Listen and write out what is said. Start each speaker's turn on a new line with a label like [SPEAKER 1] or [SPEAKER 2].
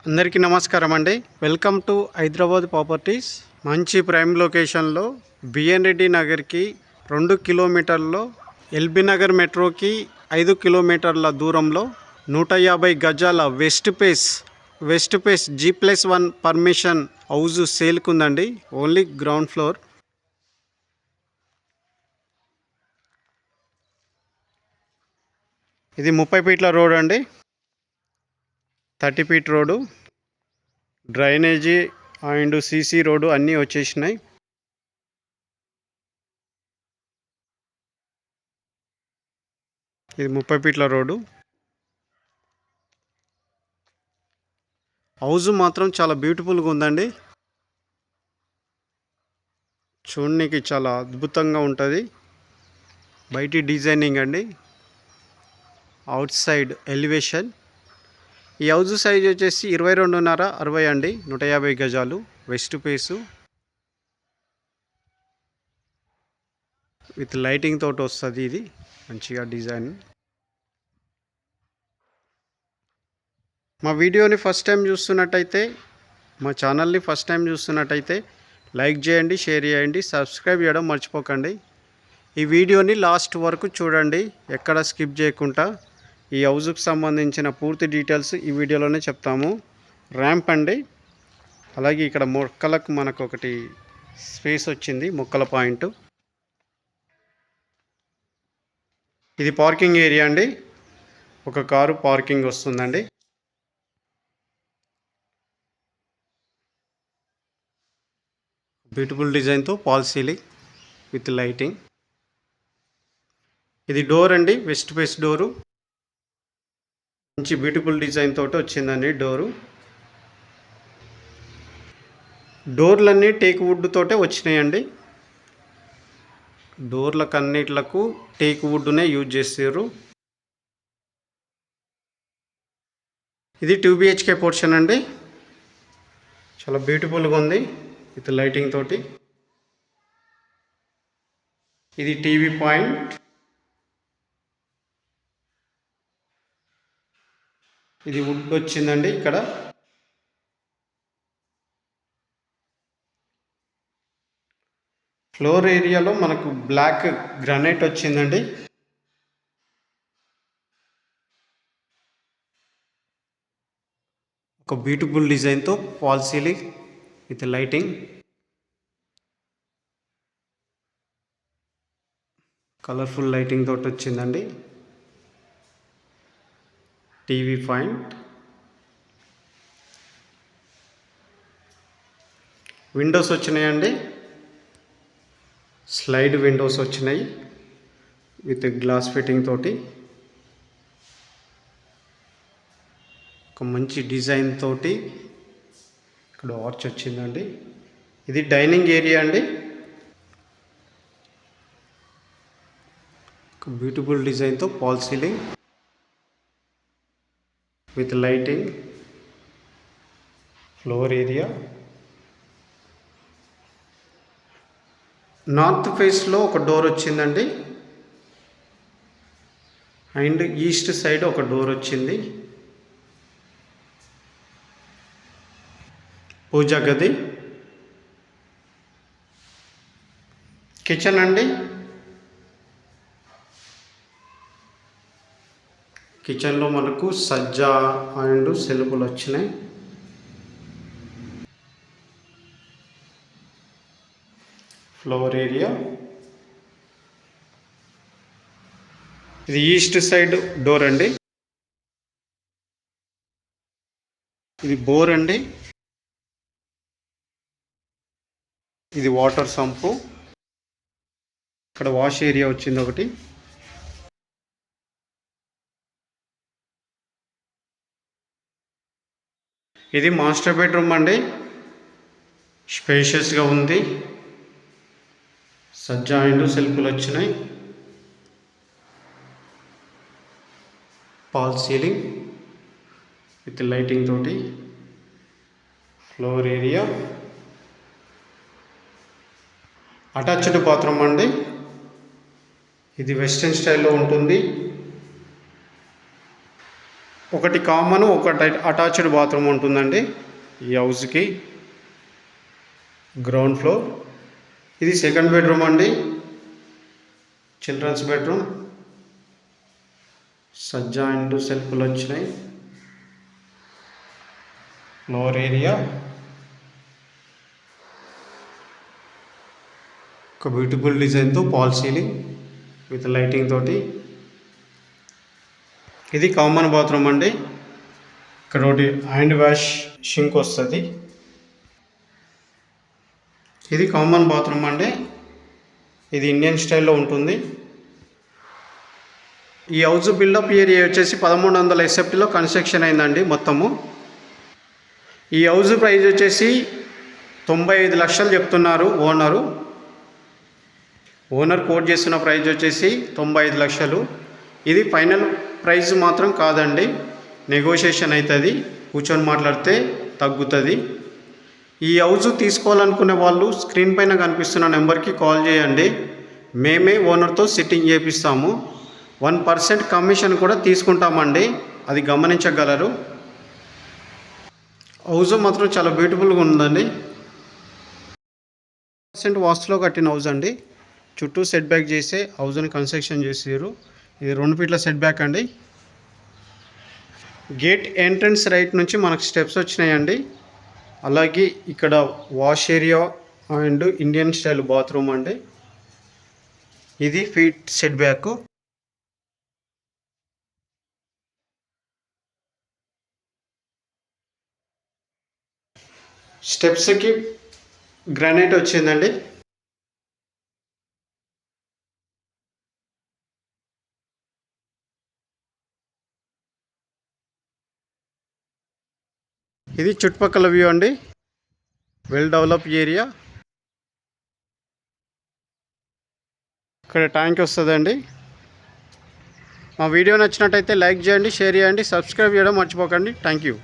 [SPEAKER 1] అందరికీ నమస్కారం అండి. Welcome to Hyderabad properties. మంచి ప్రైమ్ లొకేషన్లో బిఎన్ రెడ్డి నగర్కి 2 కిలోమీటర్లో, ఎల్బీ నగర్ మెట్రోకి 5 కిలోమీటర్ల దూరంలో 150 గజాల west face G+1 permission house సేల్కుందండి. Only ground floor. ఇది 30 ఫీట్ల రోడ్ అండి. 30 feet road, drainage and CC road అన్నీ వచ్చేసినాయి. ఇది 30 ఫీట్ల రోడ్డు. హౌస్ మాత్రం చాలా బ్యూటిఫుల్గా ఉందండి. చూడడానికి చాలా అద్భుతంగా ఉంటుంది. బయటి డిజైనింగ్ అండి, అవుట్ సైడ్ ఎలివేషన్. ఈ హౌస్ సైజ్ వచ్చేసి 22.5 60 అండి. 150 గజాలు, వెస్ట్ ఫేసు విత్ లైటింగ్ తోటి వస్తుంది. ఇది మంచిగా డిజైన్. మా వీడియోని ఫస్ట్ టైం చూస్తున్నట్టయితే, మా ఛానల్ని ఫస్ట్ టైం చూస్తున్నట్టయితే లైక్ చేయండి, షేర్ చేయండి, సబ్స్క్రైబ్ చేయడం మర్చిపోకండి. ఈ వీడియోని లాస్ట్ వరకు చూడండి, ఎక్కడ స్కిప్ చేయకుండా. ఈ హౌస్కి సంబంధించిన పూర్తి డీటెయిల్స్ ఈ వీడియోలోనే చెప్తాము. ర్యాంప్ అండి, అలాగే ఇక్కడ మొక్కలకు మనకు ఒకటి స్పేస్ వచ్చింది, మొక్కల పాయింట్. ఇది పార్కింగ్ ఏరియా అండి, ఒక కారు పార్కింగ్ వస్తుందండి. బ్యూటిఫుల్ డిజైన్తో ఫాల్ సీలింగ్ విత్ లైటింగ్. ఇది డోర్ అండి, వెస్ట్ ఫేస్ డోరు. మంచి బ్యూటిఫుల్ డిజైన్ తోటి వచ్చిందండి డోరు. డోర్లన్నీ టేక్ వుడ్ తోటే వచ్చినాయండి. డోర్లకు అన్నిట్లకు టేక్ వుడ్నే యూజ్ చేసారు. ఇది 2 BHK పోర్షన్ అండి. చాలా బ్యూటిఫుల్గా ఉంది విత్ లైటింగ్ తోటి. ఇది టీవీ పాయింట్. ఇది వుడ్ వచ్చిందండి. ఇక్కడ ఫ్లోర్ ఏరియాలో మనకు బ్లాక్ గ్రానైట్ వచ్చిందండి. ఒక బ్యూటిఫుల్ డిజైన్తో fall ceiling with lighting. Colourful lighting తోటి వచ్చిందండి. TV point. విండోస్ వచ్చినాయండి, స్లైడ్ విండోస్ వచ్చినాయి విత్ గ్లాస్ ఫిట్టింగ్ తోటి. ఒక మంచి డిజైన్ తోటి ఇక్కడ ఆర్చ్ వచ్చిందండి. ఇది డైనింగ్ ఏరియా అండి. ఒక బ్యూటిఫుల్ డిజైన్తో fall ceiling with lighting. Floor area north ఫేస్లో ఒక డోర్ వచ్చిందండి, అండ్ ఈస్ట్ సైడ్ ఒక డోర్ వచ్చింది. పూజా గది. కిచెన్ అండి. కిచెన్లో మనకు సజ్జా అండ్ సెల్ఫులు వచ్చినాయి. Floor area. ఇది ఈస్ట్ సైడ్ డోర్ అండి. ఇది బోర్ అండి. ఇది వాటర్ సంపు. ఇక్కడ వాష్ ఏరియా వచ్చింది ఒకటి. ఇది మాస్టర్ బెడ్రూమ్ అండి. స్పేషియస్గా ఉంది. సజ్జా అండ్ సెల్ఫ్లు వచ్చినాయి. ఫాల్ సీలింగ్ విత్ లైటింగ్ తోటి. Floor area. అటాచ్డ్ బాత్రూమ్ అండి. ఇది వెస్టర్న్ స్టైల్లో ఉంటుంది. ఒకటి కామన్, ఒకటి అటాచ్డ్ బాత్రూమ్ ఉంటుందండి ఈ హౌస్కి. Ground floor. ఇది సెకండ్ బెడ్రూమ్ అండి, చిల్డ్రన్స్ బెడ్రూమ్. సజ్జా అండ్ సెల్ఫ్లు వచ్చినాయి. Floor area. ఒక బ్యూటిఫుల్ డిజైన్తో పాల్ సీలింగ్ విత్ లైటింగ్ తోటి. ఇది కామన్ బాత్రూమ్ అండి. ఇక్కడ ఒకటి హ్యాండ్ వాష్ షింక్ వస్తుంది. ఇది కామన్ బాత్రూమ్ అండి. ఇది ఇండియన్ స్టైల్లో ఉంటుంది. ఈ హౌస్ బిల్డప్ ఏరియా వచ్చేసి 1300 ఎస్ఎఫ్టీలో కన్స్ట్రక్షన్ అయిందండి మొత్తము. ఈ హౌస్ ప్రైస్ వచ్చేసి 95 లక్షలు చెప్తున్నారు ఓనరు. ఓనర్ కోట్ చేస్తున్న ప్రైస్ వచ్చేసి 95 లక్షలు. ఇది ఫైనల్ ప్రైస్ మాత్రం కాదండి, నెగోషియేషన్ అవుతుంది. కూర్చొని మాట్లాడితే తగ్గుతుంది. ఈ హౌస్ తీసుకోవాలనుకునే వాళ్ళు స్క్రీన్ పైన కనిపిస్తున్న నెంబర్కి కాల్ చేయండి. మేమే ఓనర్తో సిట్టింగ్ చేపిస్తాము. 1% కమిషన్ కూడా తీసుకుంటామండి, అది గమనించగలరు. హౌస్ మాత్రం చాలా బ్యూటిఫుల్గా ఉందండి. 100% వాస్తులో కట్టిన హౌస్ అండి. చుట్టూ సెట్ బ్యాక్ చేసే హౌస్ని కన్స్ట్రక్షన్ చేసారు. ఇది 2 ఫీట్ల సెట్ బ్యాక్ అండి. గేట్ ఎంట్రన్స్ రైట్ నుంచి మనకు స్టెప్స్ వచ్చినాయండి. అలాగే ఇక్కడ wash area and Indian style bathroom అండి. ఇది ఫీట్ సెట్ బ్యాక్. స్టెప్స్కి గ్రానైట్ వచ్చిందండి. ఇది చుట్టుపక్కల వ్యూ అండి. Well develop area. ఇక్కడ ట్యాంక్ వస్తుందండి. మా వీడియో నచ్చినట్టయితే లైక్ చేయండి, షేర్ చేయండి, సబ్స్క్రైబ్ చేయడం మర్చిపోకండి. Thank you.